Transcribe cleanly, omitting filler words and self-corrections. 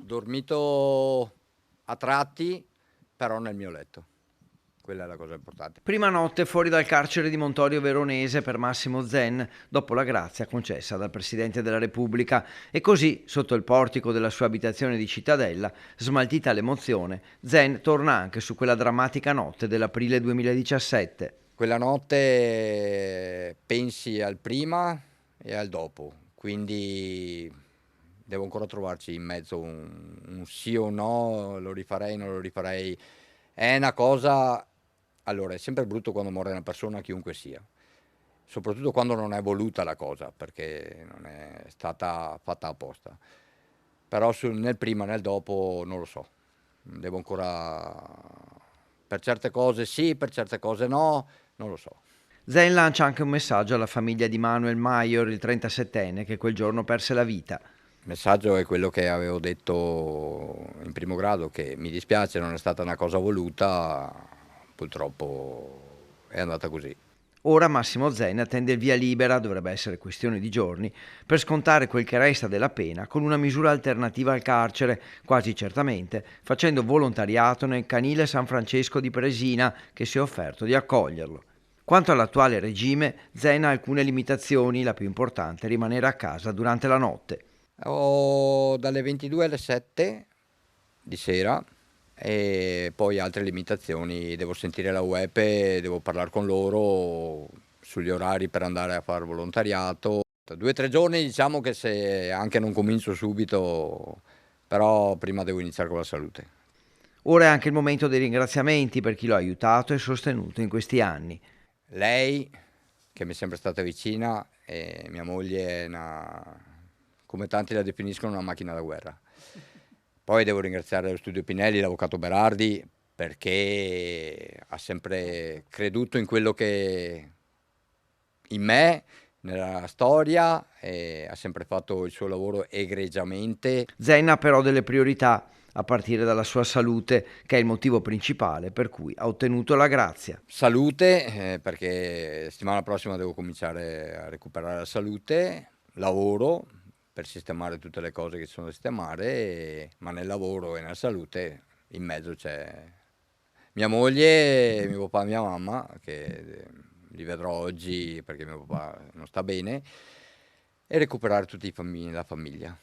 Dormito a tratti, però nel mio letto. Quella è la cosa importante. Prima notte fuori dal carcere di Montorio Veronese per Massimo Zen, dopo la grazia concessa dal Presidente della Repubblica. E così, sotto il portico della sua abitazione di Cittadella, smaltita l'emozione, Zen torna anche su quella drammatica notte dell'aprile 2017. Quella notte pensi al prima e al dopo, quindi devo ancora trovarci in mezzo un sì o no, lo rifarei, non lo rifarei. È una cosa, allora, è sempre brutto quando muore una persona, chiunque sia, soprattutto quando non è voluta la cosa, perché non è stata fatta apposta. Però nel prima, nel dopo, non lo so. Devo ancora... Per certe cose sì, per certe cose no, non lo so. Zen lancia anche un messaggio alla famiglia di Manuel Maior, il 37enne, che quel giorno perse la vita. Il messaggio è quello che avevo detto in primo grado, che mi dispiace, non è stata una cosa voluta, purtroppo è andata così. Ora Massimo Zen attende il via libera, dovrebbe essere questione di giorni, per scontare quel che resta della pena con una misura alternativa al carcere, quasi certamente facendo volontariato nel canile San Francesco di Presina, che si è offerto di accoglierlo. Quanto all'attuale regime, Zen ha alcune limitazioni, la più importante è rimanere a casa durante la notte. Ho dalle 22 alle 7 di sera e poi altre limitazioni, devo sentire la UEPE, devo parlare con loro sugli orari per andare a fare volontariato. 2 o 3 giorni, diciamo che se anche non comincio subito, però prima devo iniziare con la salute. Ora è anche il momento dei ringraziamenti per chi lo ha aiutato e sostenuto in questi anni. Lei, che mi è sempre stata vicina, e mia moglie è come tanti la definiscono, una macchina da guerra. Poi devo ringraziare lo studio Pinelli, l'avvocato Berardi, perché ha sempre creduto in quello che in me, nella storia, e ha sempre fatto il suo lavoro egregiamente. Zen ha però delle priorità, a partire dalla sua salute, che è il motivo principale per cui ha ottenuto la grazia. Salute, perché settimana prossima devo cominciare a recuperare la salute, lavoro per sistemare tutte le cose che ci sono da sistemare, ma nel lavoro e nella salute in mezzo c'è mia moglie, mio papà e mia mamma, che li vedrò oggi perché mio papà non sta bene, e recuperare tutti la famiglia.